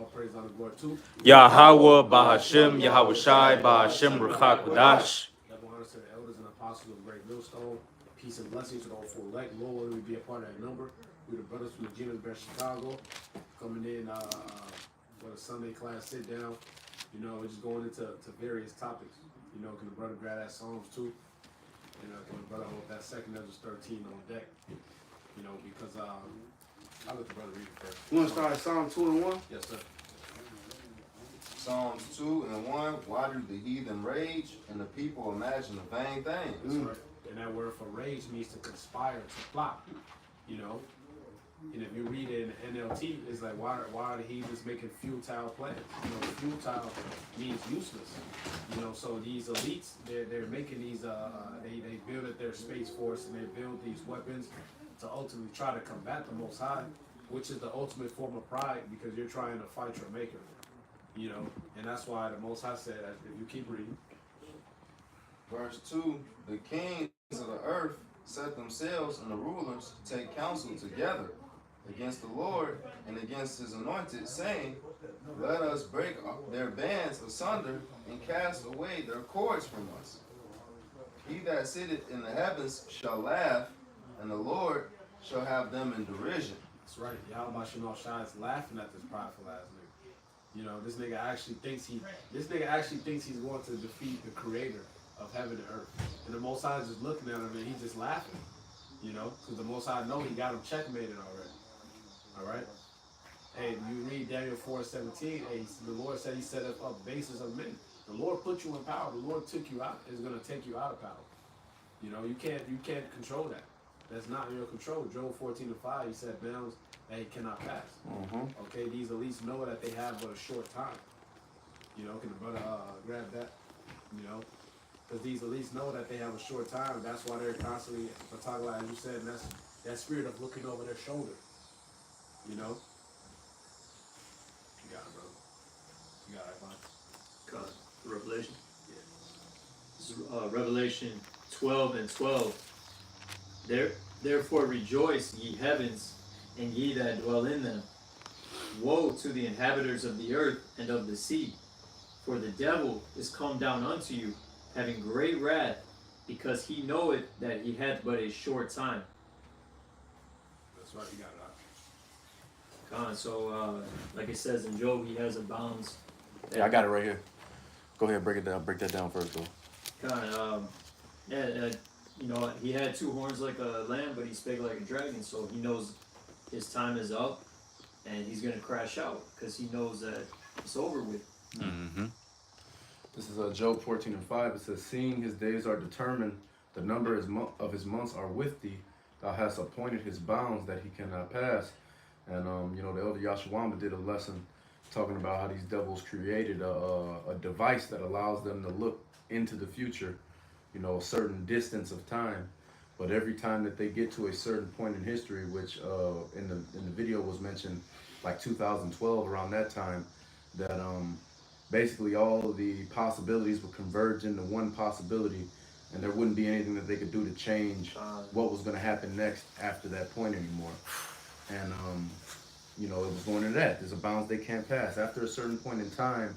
all praise, honor, glory to Yahweh, Bahashim, Yahweh Shai, Bahashim, Ruchak, Wadash. double honors to the elders and apostles of the great millstone. Peace and blessings to the all full elect. Lord, whether we be a part of that number. We the brothers from the Genius Best Chicago coming in for the Sunday class sit down. You know, we're just going into various topics. You know, can the brother grab that Psalms too? And can the brother hold that second Ezra 13 on deck? You know, because I'll let the brother read it first. You want to start at Psalm 2 and 1? Yes, sir. Psalms 2 and 1. Why do the heathen rage and the people imagine a vain thing? That's right. And that word for rage means to conspire, to plot. You know, and if you read it in NLT, it's like why are the heathens making futile plans? You know, futile means useless. You know, so these elites, they're making these they build at their space force and they build these weapons to ultimately try to combat the Most High, which is the ultimate form of pride because you're trying to fight your maker. You know, and that's why the Most High said, if you keep reading. Verse 2. The kings of the earth set themselves and the rulers take counsel together against the Lord and against his anointed, saying, let us break their bands asunder and cast away their cords from us. He that sitteth in the heavens shall laugh, and the Lord shall have them in derision. That's right. Yahweh Shemel Shai is laughing at this prideful ass nigga. You know, this nigga actually thinks he's going to defeat the creator of heaven and earth. And the Most High is just looking at him and he's just laughing. You know, because the Most High know he got him checkmated already. All right. Hey, you read Daniel 4:17. Hey, the Lord said he set up bases of men. The Lord put you in power. The Lord took you out. Is going to take you out of power. You know, you can't control that. That's not in your control. Job 14:5. He said bounds that he cannot pass. Okay, these elites know that they have but a short time. You know, can the brother grab that? You know, because these elites know that they have a short time. That's why they're constantly talking like, as you said, and that's that spirit of looking over their shoulder. You know? You got it, bro. You got it, man. God, Revelation. Yeah. This is, Revelation 12 and 12. Therefore rejoice, ye heavens, and ye that dwell in them. Woe to the inhabitants of the earth and of the sea, for the devil is come down unto you, having great wrath, because he knoweth that he hath but a short time. That's right, you got it. So, like it says in Job, he has a bounds. Yeah, I got it right here. Go ahead, break it down. Break that down first, though. You know, he had two horns like a lamb, but he spake like a dragon. So he knows his time is up, and he's gonna crash out because he knows that it's over with. This is Job 14:5. It says, seeing his days are determined, the number of his months are with thee. Thou hast appointed his bounds that he cannot pass. And, you know, the elder Yashawama did a lesson talking about how these devils created a device that allows them to look into the future, you know, a certain distance of time. But every time that they get to a certain point in history, which in the video was mentioned, like 2012, around that time, that basically all of the possibilities would converge into one possibility, and there wouldn't be anything that they could do to change what was going to happen next after that point anymore. And, you know, it was going into that. There's a bounds they can't pass. After a certain point in time,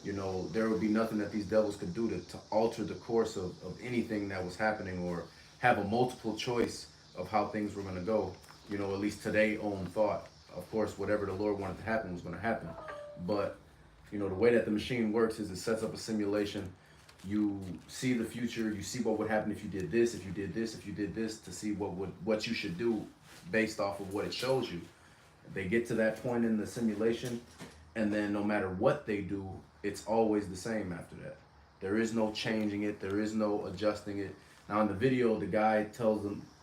you know, there would be nothing that these devils could do to alter the course of anything that was happening or have a multiple choice of how things were going to go. You know, at least to their own thought. Of course, whatever the Lord wanted to happen was going to happen. But, you know, the way that the machine works is it sets up a simulation. You see the future. You see what would happen if you did this, if you did this, if you did this, to see what you should do based off of what it shows you. They get to that point in the simulation, and then no matter what they do, it's always the same after that. There is no changing it. There is no adjusting it. Now in the video, the guy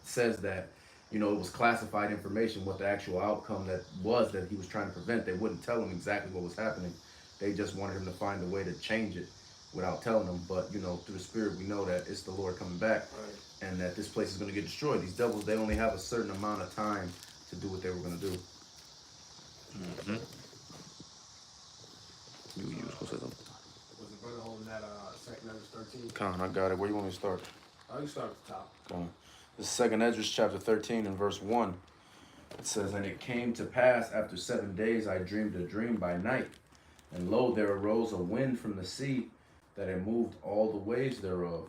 says that, you know, it was classified information, what the actual outcome that he was trying to prevent. They wouldn't tell him exactly what was happening. They just wanted him to find a way to change it without telling him. But, you know, through the spirit, we know that it's the Lord coming back, and that this place is going to get destroyed. These devils, they only have a certain amount of time to do what they were going to do. Was the brother holding that second Ezra 13? Con, I got it. Where you want me to start? Oh, you start at the top. Con. This is 2nd Ezra chapter 13 and verse 1. It says, and it came to pass after 7 days I dreamed a dream by night, and lo, there arose a wind from the sea, that it moved all the waves thereof.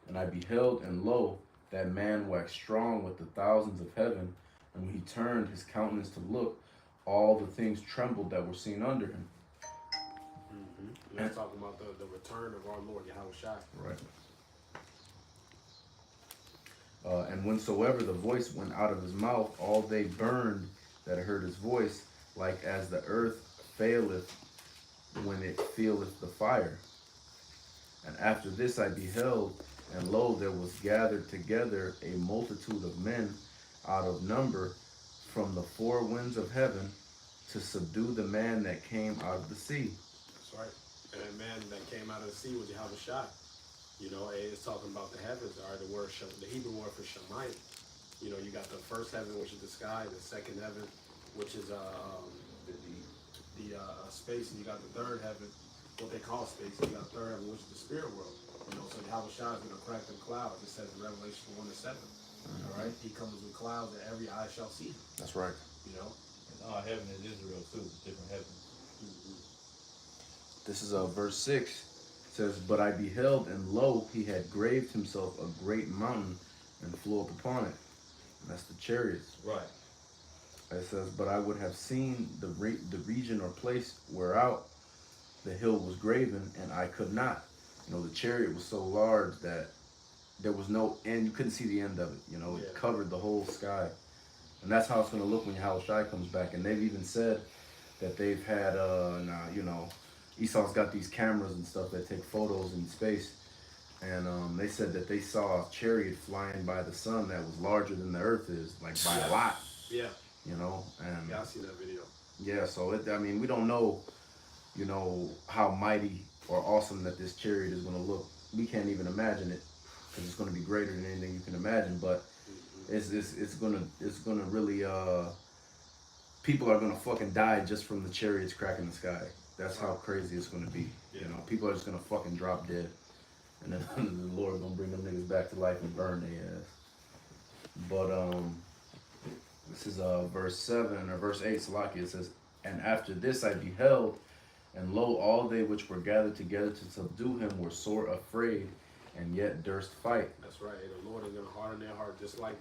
And I beheld, and lo, that man waxed strong with the thousands of heaven, and when he turned his countenance to look, all the things trembled that were seen under him. Let's talk about the return of our Lord Yahweh Shai. Right. And whensoever the voice went out of his mouth, all they burned that heard his voice, like as the earth faileth when it feeleth the fire. And after this I beheld, and lo, there was gathered together a multitude of men out of number from the four winds of heaven to subdue the man that came out of the sea. That's right. And that man that came out of the sea was Yahweh Shai. You know, it's talking about the heavens, or the Hebrew word for Shemayim. You know, you got the first heaven, which is the sky, the second heaven, which is the space, and you got the third heaven, what they call space, and you got the third heaven, which is the spirit world. You know, so Yahweh Shai is going to crack them clouds. It says in Revelation 1-7. All right, he comes with clouds that every eye shall see him. That's right. You know, And all heaven is Israel too, different heavens. This is verse 6. It says, but I beheld, and lo, he had graved himself a great mountain and flew up upon it. And that's the chariots. Right. It says, but I would have seen the region or place whereout the hill was graven, and I could not. You know, the chariot was so large that there was no end. You couldn't see the end of it. You know, it covered the whole sky. And that's how it's going to look when Yahweh Shai comes back. And they've even said that they've had, you know, Esau's got these cameras and stuff that take photos in space. And they said that they saw a chariot flying by the sun that was larger than the earth is, like by a lot. Yeah. You know, and Yeah, I see that video. yeah, so I mean, we don't know, you know, how mighty or awesome that this chariot is going to look. We can't even imagine it, because it's going to be greater than anything you can imagine. But it's gonna really people are gonna fucking die just from the chariots cracking the sky. That's how crazy it's gonna be. You know, people are just gonna fucking drop dead, and then the Lord gonna bring them niggas back to life and burn their ass. But this is verse 7 or verse 8. Salaki, it says, and after this I beheld, and lo, all they which were gathered together to subdue him were sore afraid, and yet durst fight. That's right. The Lord is going to harden their heart, just like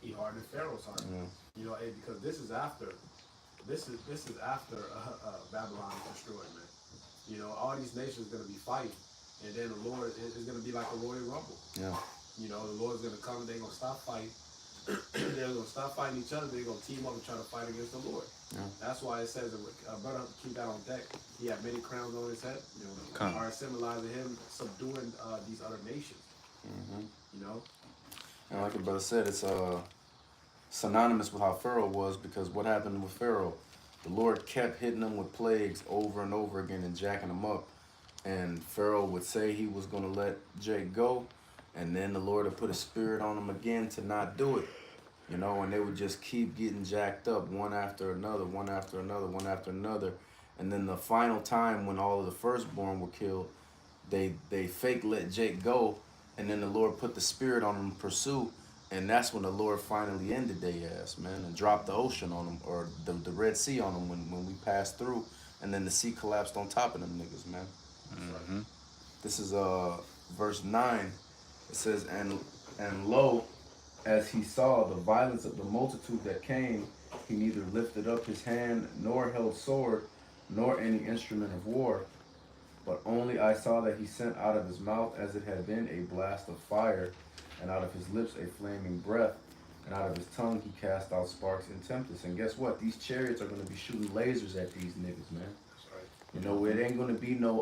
he hardened Pharaoh's heart. Yeah. You know, because this is after Babylon is destroyed, man. You know, all these nations are going to be fighting, and then the Lord is going to be like a Royal Rumble. Yeah. You know, the Lord's going to come, and they're going to stop fighting. They're going to stop fighting each other. They're going to team up and try to fight against the Lord. Yeah. That's why it says, brother, keep that on deck. He had many crowns on his head. You know, are symbolizing him subduing these other nations. You know, And like the brother said, it's synonymous with how Pharaoh was, because what happened with Pharaoh? The Lord kept hitting him with plagues over and over again and jacking him up. And Pharaoh would say he was going to let Jake go, and then the Lord would put a spirit on him again to not do it. You know, and they would just keep getting jacked up one after another, one after another, one after another. And then the final time when all of the firstborn were killed, they fake let Jake go, and then the Lord put the spirit on him to pursue. And that's when the Lord finally ended their ass, man, and dropped the ocean on them, or the Red Sea on them when we passed through, and then the sea collapsed on top of them niggas, man. This is verse 9. It says, and lo, as he saw the violence of the multitude that came, he neither lifted up his hand, nor held sword, nor any instrument of war. But only I saw that he sent out of his mouth as it had been a blast of fire, and out of his lips a flaming breath, and out of his tongue he cast out sparks and tempest. And guess what? These chariots are going to be shooting lasers at these niggas, man. that's right. You know, it ain't going to be no,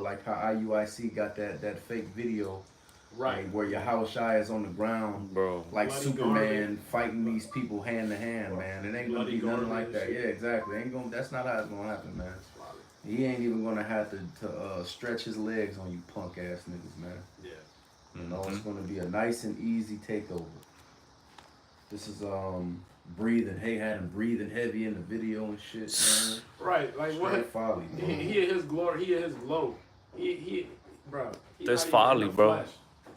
like how IUIC got that fake video. Right. Like, where Yahweh Shai is on the ground, Bro. like Bloody Superman garment. fighting these people hand to hand, man. It ain't gonna Bloody be nothing garment like and that. shit. Yeah, exactly. Ain't gonna. That's not how it's gonna happen, man. Wow. He ain't even gonna have to stretch his legs on you punk ass niggas, man. Yeah. You know, it's gonna be a nice and easy takeover. This is breathing. Hey, had him breathing heavy in the video and shit, man. Right. Like Straight what? folly, bro. He in his glory. He in his glow. He bro. He That's not even in folly, the bro. flesh.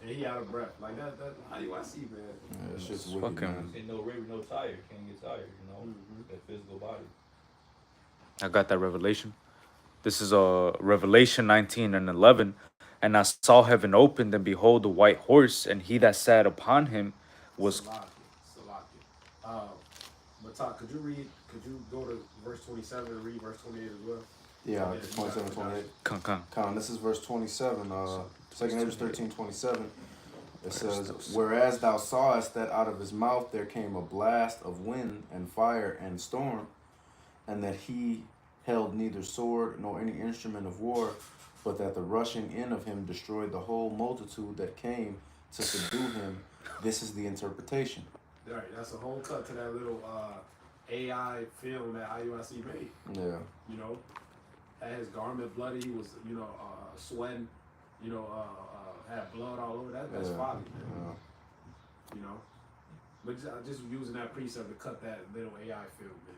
And he out of breath. Like that IUIC, man. Yeah, it's just It's wicked, fucking- man. Ain't no river, no tire. Can't get tired, you know? Mhm. That physical body. I got that revelation. This is Revelation 19 and 11. And I saw heaven opened, and behold, a white horse, and he that sat upon him was. Salaki. But Todd, could you go to verse 27 and read verse 28 as well? Yeah, Yeah, 27, 28. Con. Con, this is verse 27, 2 News 13, 27. It says, whereas thou sawest that out of his mouth there came a blast of wind and fire and storm, and that he held neither sword nor any instrument of war, but that the rushing in of him destroyed the whole multitude that came to subdue him. This is the interpretation. Right, that's a whole cut to that little AI film that IUIC made. Yeah. You know, had his garment bloody. He was, sweating. Had blood all over that. That's Yeah. folly, man. Yeah. You know, but just using that precept to cut that little AI film, man.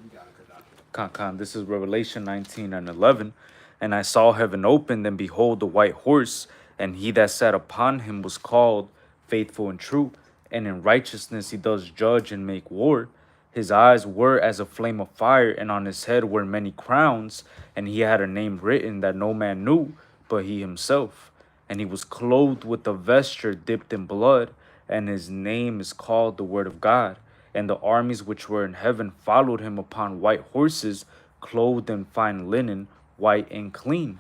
You got it, Kadaka. Con. This is Revelation 19 and 11. And I saw heaven opened, and behold, a white horse, and he that sat upon him was called Faithful and True, and in righteousness he does judge and make war. His eyes were as a flame of fire, and on his head were many crowns, and he had a name written that no man knew but he himself. And he was clothed with a vesture dipped in blood, and his name is called the Word of God. And the armies which were in heaven followed him upon white horses, clothed in fine linen, white and clean.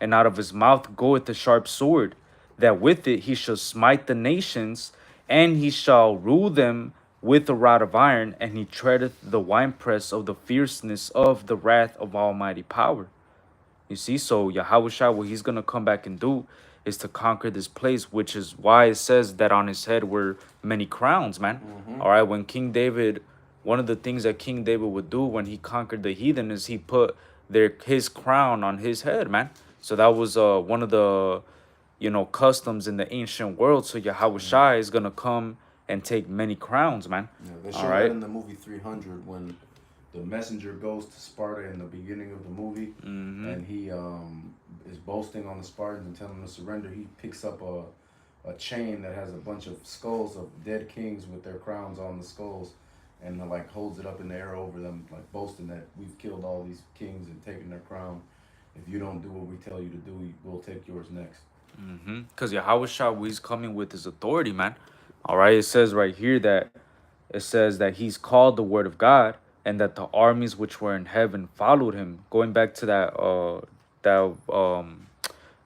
And out of his mouth goeth a sharp sword, that with it he shall smite the nations, and he shall rule them with a rod of iron, and he treadeth the winepress of the fierceness of the wrath of Almighty power. You see, so Yahushua, what he's going to come back and do is to conquer this place, which is why it says that on his head were many crowns, man. All right, when King David, one of the things that King David would do when he conquered the heathen is he put his crown on his head, man. So that was one of the, customs in the ancient world. So Yahushua is going to come and take many crowns, man. Yeah, they All show right. that in the movie 300 when the messenger goes to Sparta in the beginning of the movie, and he is boasting on the Spartans and telling them to surrender. He picks up a chain that has a bunch of skulls of dead kings with their crowns on the skulls, and like holds it up in the air over them, like boasting that we've killed all these kings and taken their crown. If you don't do what we tell you to do, we'll take yours next. Because Yahushua, what he's coming with his authority, man. All right, it says right here that he's called the Word of God, and that the armies which were in heaven followed him. Going back to that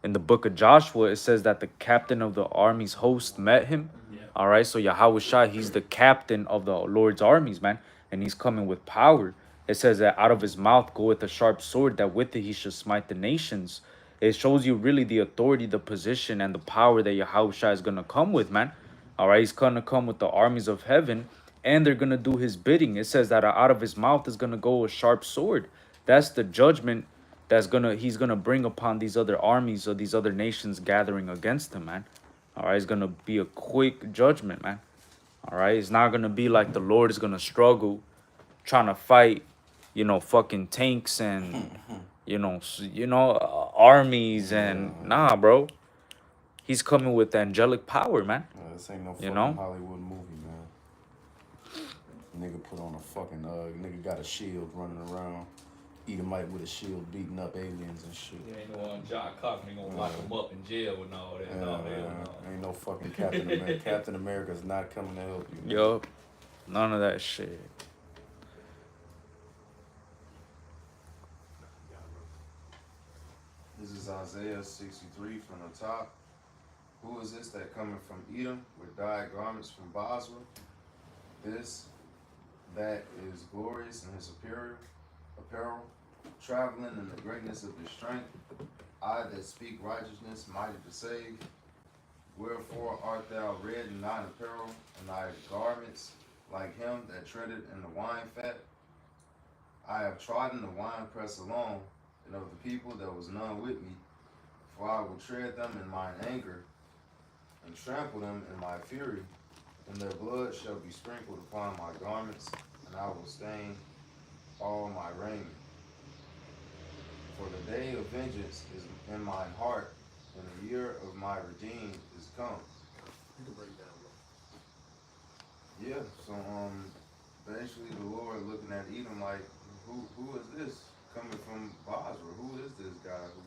in the book of Joshua, it says that the captain of the army's host met him. Yeah. All right, so Yahushua, he's the captain of the Lord's armies, man, and he's coming with power. It says that out of his mouth goeth a sharp sword, that with it he should smite the nations. It shows you really the authority, the position, and the power that Yahushua is going to come with, man. All right, he's going to come with the armies of heaven, and they're going to do his bidding. It says that out of his mouth is going to go a sharp sword. That's the judgment he's going to bring upon these other armies or these other nations gathering against him, man. All right, it's going to be a quick judgment, man. All right, it's not going to be like the Lord is going to struggle trying to fight, fucking tanks and, armies and nah, bro. He's coming with angelic power, man. This ain't no fucking know? Hollywood movie, man. Nigga put on a fucking nigga got a shield running around. Edomite with a shield beating up aliens and shit. There ain't no John Cochran gonna lock him up in jail and all that. Yeah, No, hell man. no. Ain't no fucking Captain America. Captain America's not coming to help you. man. Yup. None of that shit. This is Isaiah 63 from the top. Who is this that cometh from Edom with dyed garments from Basra? That is glorious in his apparel, traveling in the greatness of his strength. I that speak righteousness, mighty to save. Wherefore art thou red in thine apparel, and thy garments like him that treaded in the wine fat? I have trodden the winepress alone, and of the people there was none with me. For I will tread them in mine anger, and trample them in my fury, and their blood shall be sprinkled upon my garments, and I will stain all my raiment. For the day of vengeance is in mine heart, and the year of my redeemed is come. You can break it down, bro. Yeah, so basically the Lord looking at Edom like, who is this coming from Basra? Who is this guy who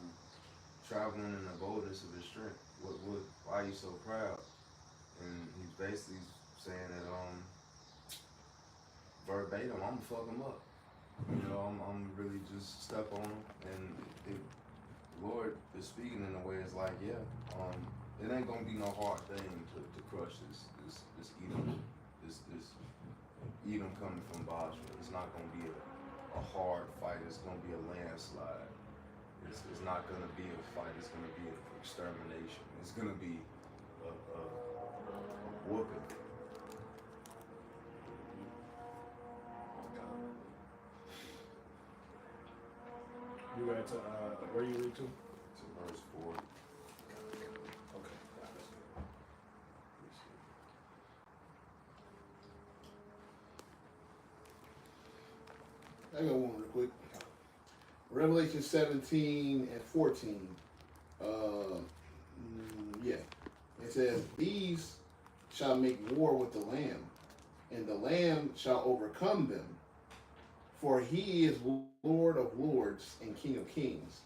traveling in the boldness of his strength? Why are you so proud? And he's basically saying that verbatim, I'm gonna fuck him up. You know, I'm really just step on him, and the Lord is speaking in a way. It's like, yeah, it ain't gonna be no hard thing to crush this Edom, this Edom coming from Basra. It's not gonna be a hard fight. It's gonna be a landslide. It's not gonna be a fight. It's gonna be an extermination. It's gonna be a whooping. You read to where you read to? To verse 4. Okay. Got it. I got one real quick. Revelation 17 and 14. Yeah. It says, these shall make war with the Lamb, and the Lamb shall overcome them. For he is Lord of lords and King of kings.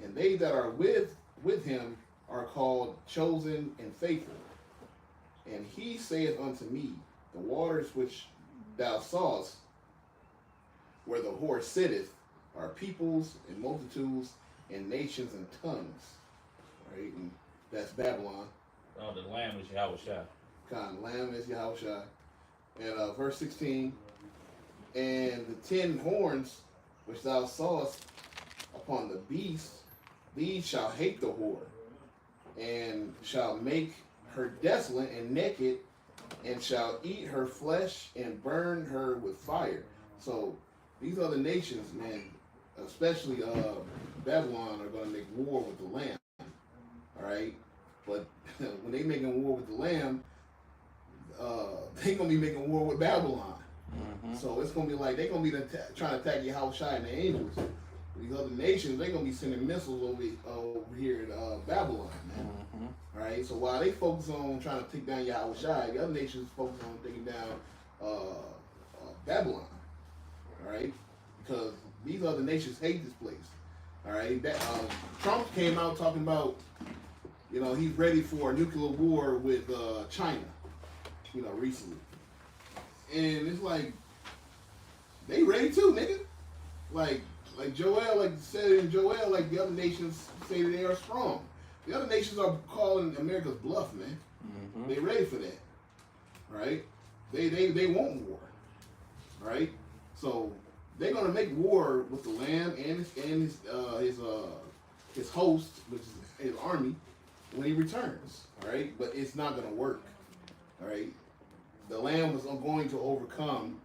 And they that are with him are called chosen and faithful. And he saith unto me, the waters which thou sawest, where the horse sitteth, are peoples and multitudes and nations and tongues. Right? And that's Babylon. Oh, the lamb is Yahweh Shai. God, Lamb is Yahushua. And verse 16, and the 10 horns which thou sawest upon the beast, these shall hate the whore, and shall make her desolate and naked, and shall eat her flesh and burn her with fire. So these other nations, man, especially Babylon, are going to make war with the Lamb. All right, but when they making war with the Lamb, they gonna be making war with Babylon. So it's gonna be like they gonna be trying to attack Yahushua and the angels. These other nations, they gonna be sending missiles over here in Babylon, man. All right, so while they focus on trying to take down Yahushua, the other nations focus on taking down Babylon. All right, because these other nations hate this place. All right, Trump came out talking about, you know, he's ready for a nuclear war with China, you know, recently. And it's like, they ready too, nigga. Like Joel, like said in Joel, like the other nations say that they are strong. The other nations are calling America's bluff, man. They ready for that, right? They want war, right? So they're gonna make war with the Lamb and his host, which is his army, when he returns, all right? But it's not gonna work, all right? The Lamb was going to overcome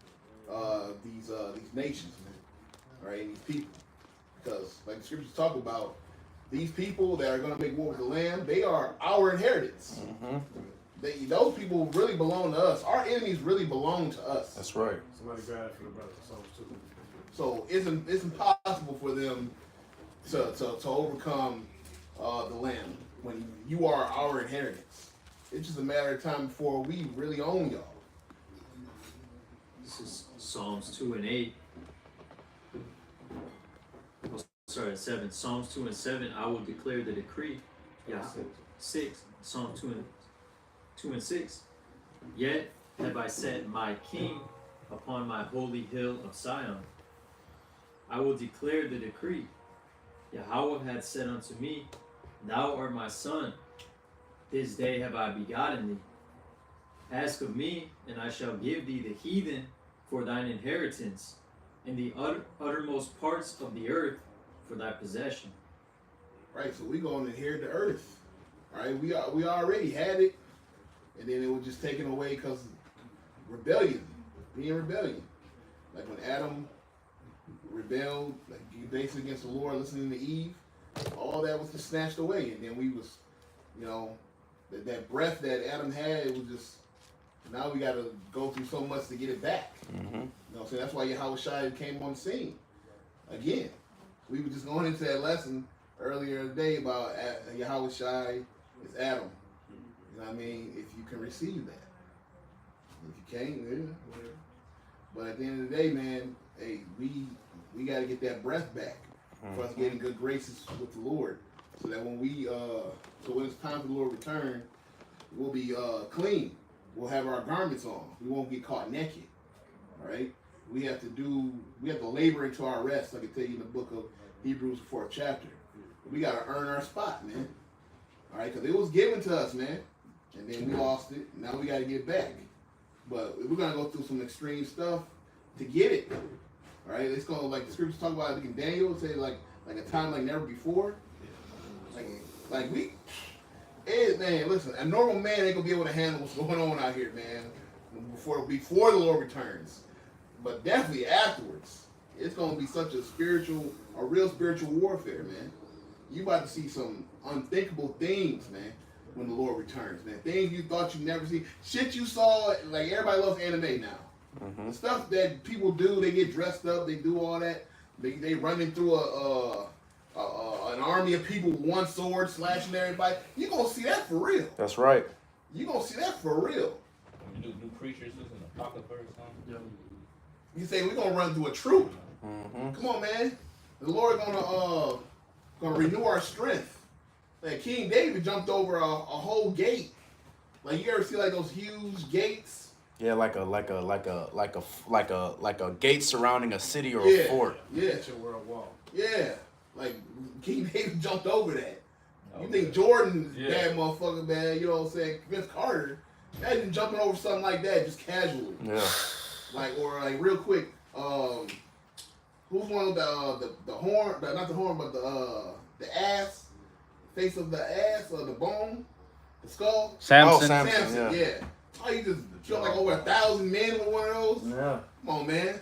these nations, man, all right, and these people, because like the scriptures talk about, these people that are going to make war with the Lamb, they are our inheritance. Those people really belong to us. Our enemies really belong to us. That's right. Somebody grab it for the brother. Psalms 2. So it's impossible for them to overcome the Lamb when you are our inheritance. It's just a matter of time before we really own y'all. This is Psalms 2 and 8. Oh, sorry, 7. Psalms 2 and 7. I will declare the decree. Yeah. 6. Psalm 2 and 6. Yet have I set my king upon my holy hill of Sion. I will declare the decree. Yahweh hath said unto me, Thou art my son. This day have I begotten thee. Ask of me, and I shall give thee the heathen for thine inheritance, and the uttermost parts of the earth for thy possession. Right, so we going to inherit the earth. All right, we already had it, and then it was just taken away because rebellion, being rebellion. Like when Adam rebelled, like he basically against the Lord, listening to Eve, all that was just snatched away, and then we was, you know, that breath that Adam had, it was just, now we got to go through so much to get it back. You know what I'm saying? That's why Yahushua came on the scene. Again, we were just going into that lesson earlier today about Yahweh Shai is Adam. You know what I mean? If you can receive that. If you can't, yeah, whatever. But at the end of the day, man, hey, we got to get that breath back for us getting good graces with the Lord, so that when when it's time for the Lord to return, we'll be clean. We'll have our garments on. We won't get caught naked. All right. We have to labor into our rest, like I tell you in the book of Hebrews, 4th chapter. We got to earn our spot, man. All right, because it was given to us, man, and then we lost it. Now we got to get back. But we're gonna go through some extreme stuff to get it. All right, it's gonna, like the scriptures talk about, like in Daniel, say like a time like never before. Like we, man, listen, a normal man ain't gonna be able to handle what's going on out here, man. Before the Lord returns, but definitely afterwards, it's gonna be such a real spiritual warfare, man. You about to see some unthinkable things, man, when the Lord returns, man. Things you thought you'd never see. Shit you saw, like everybody loves anime now. The stuff that people do, they get dressed up, they do all that. They running through an army of people with one sword slashing everybody. You gonna see that for real. That's right. You gonna see that for real. When you do new creatures, this is an apocalypse or something. You say we're gonna run through a troop. Come on, man. The Lord gonna renew our strength. Like King David jumped over a whole gate. Like you ever see like those huge gates? Yeah, like a gate surrounding a city or Yeah. a fort. Yeah. It's your world wall. Yeah. Like King David jumped over that. You Oh, think yeah. Jordan's Yeah. bad motherfucker, man, you know what I'm saying? Vince Carter, imagine jumping over something like that just casually. Yeah. Or real quick, who's one of the horn, not the horn, but the ass, face of the ass or the bone, the skull? Samson. Samson. Yeah. Oh, you just killed like over 1,000 men with one of those? Yeah. Come on, man.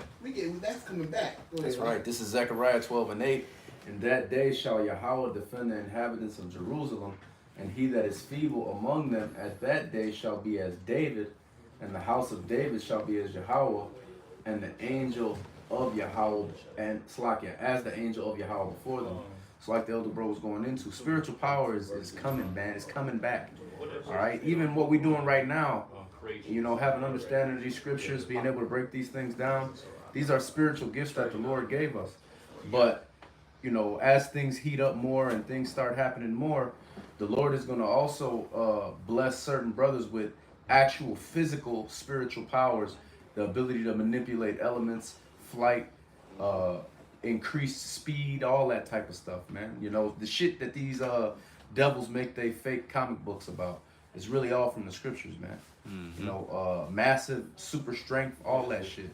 That's coming back. Go ahead, That's man. right. This is Zechariah 12:8. In that day shall Yahweh defend the inhabitants of Jerusalem, and he that is feeble among them at that day shall be as David, and the house of David shall be as Yahweh, and the angel of Yahweh, and Slakia, as the angel of Yahweh before them. So like the elder bro was going into, spiritual power is coming, man. It's coming back. All right. Even what we're doing right now, you know, having understanding of these scriptures, being able to break these things down, these are spiritual gifts that the Lord gave us. But, you know, as things heat up more and things start happening more, the Lord is going to also bless certain brothers with actual physical spiritual powers, the ability to manipulate elements, flight, increased speed, all that type of stuff, man. You know, the shit that these devils make they fake comic books about is really all from the scriptures, man. You know, massive super strength, all that shit.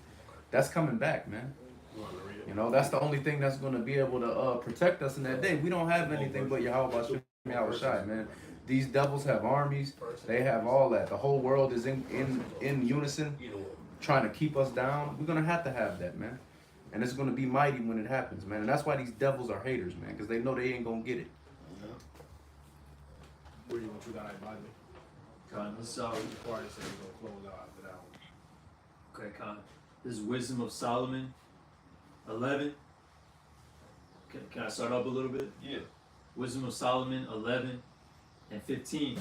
That's coming back, man. You know, that's the only thing that's going to be able to protect us in that day. We don't have anything but Yahweh Shai, man. These devils have armies. They have all that. The whole world is in unison trying to keep us down. We're going to have that, man. And it's going to be mighty when it happens, man. And that's why these devils are haters, man, because they know they ain't going to get it. What you got, Bible? So, Before I say we're gonna close out after that one. okay, Con. This is Wisdom of Solomon 11. Can I start up a little bit? Yeah. Wisdom of Solomon 11 and 15.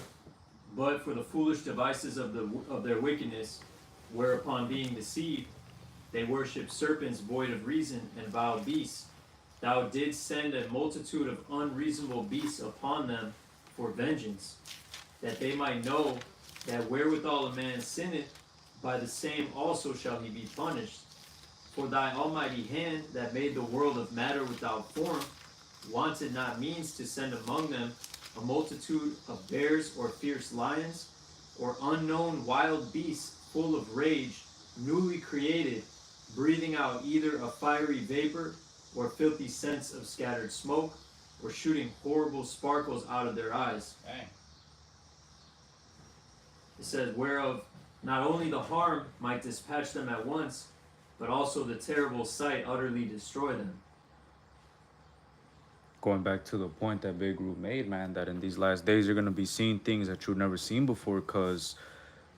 But for the foolish devices of their wickedness, whereupon being deceived, they worship serpents void of reason and vile beasts. Thou didst send a multitude of unreasonable beasts upon them for vengeance, that they might know that wherewithal a man sinneth, by the same also shall he be punished. For thy almighty hand that made the world of matter without form wanted not means to send among them a multitude of bears or fierce lions, or unknown wild beasts full of rage, newly created, breathing out either a fiery vapor or filthy scents of scattered smoke, or shooting horrible sparkles out of their eyes. Dang. It says, whereof not only the harm might dispatch them at once, but also the terrible sight utterly destroy them. Going back to the point that Big Group made, man, that in these last days you're going to be seeing things that you've never seen before, because,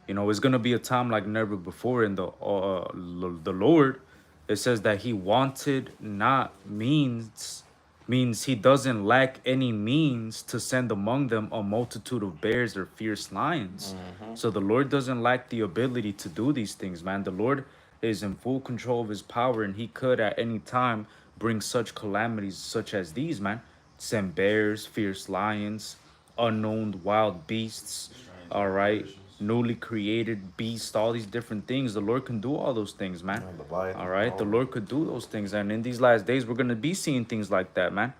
you know, it's going to be a time like never before. In the Lord, it says that he wanted not means means he doesn't lack any means to send among them a multitude of bears or fierce lions. So the Lord doesn't lack the ability to do these things, man. The Lord is in full control of his power, and he could at any time bring such calamities such as these, man. Send bears, fierce lions, unknown wild beasts, all right, newly created beasts, all these different things. The Lord can do all those things, man. All right, the Lord could do those things, and in these last days, we're gonna be seeing things like that, man.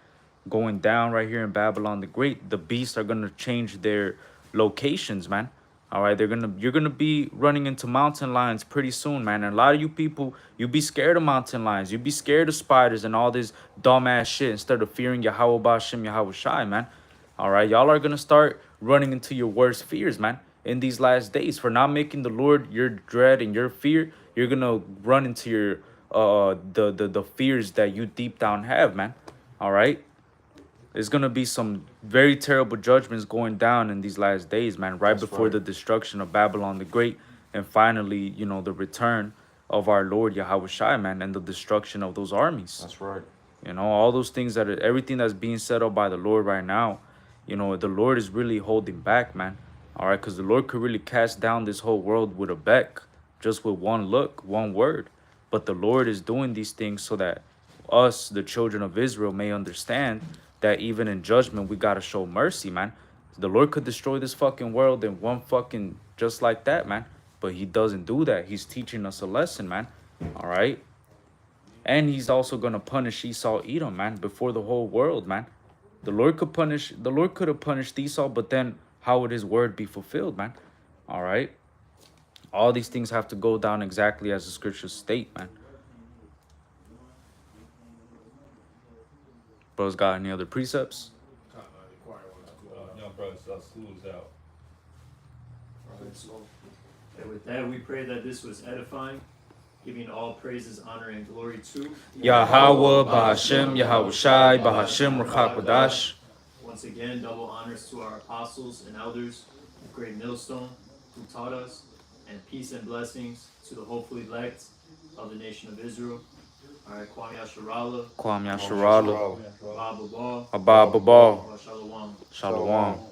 Going down right here in Babylon the Great, the beasts are gonna change their locations, man. All right, you're gonna be running into mountain lions pretty soon, man. And a lot of you people, you be scared of mountain lions, you be scared of spiders and all this dumbass shit instead of fearing Yahweh Ba'Shem Yahweh Shai, man. All right, y'all are gonna start running into your worst fears, man. In these last days, for not making the Lord your dread and your fear, you're gonna run into your the fears that you deep down have, man. All right. There's gonna be some very terrible judgments going down in these last days, man. Right before the destruction of Babylon the Great, and finally, you know, the return of our Lord Yahweh Shai, man, and the destruction of those armies. That's right. You know, all those things everything that's being set up by the Lord right now, you know, the Lord is really holding back, man. All right, because the Lord could really cast down this whole world with a beck, just with one look, one word. But the Lord is doing these things so that us, the children of Israel, may understand that even in judgment, we got to show mercy, man. The Lord could destroy this fucking world in one fucking, just like that, man. But he doesn't do that. He's teaching us a lesson, man. All right. And he's also going to punish Esau, Edom, man, before the whole world, man. The Lord could have punished Esau, but then how would his word be fulfilled, man? All right. All these things have to go down exactly as the scriptures state, man. Bro's got any other precepts? Young brother, school's out. And with that, we pray that this was edifying, giving all praises, honor, and glory to Yahweh, Bahashem, Yahweh Shai, Bahashem, Rachak Once again, double honors to our apostles and elders of Great Millstone who taught us, and peace and blessings to the hopeful elect of the nation of Israel. All right, Kwam Yasharala, Kwam Yasharala, Abba Babal, Abba Babal, Shalom. Shalom.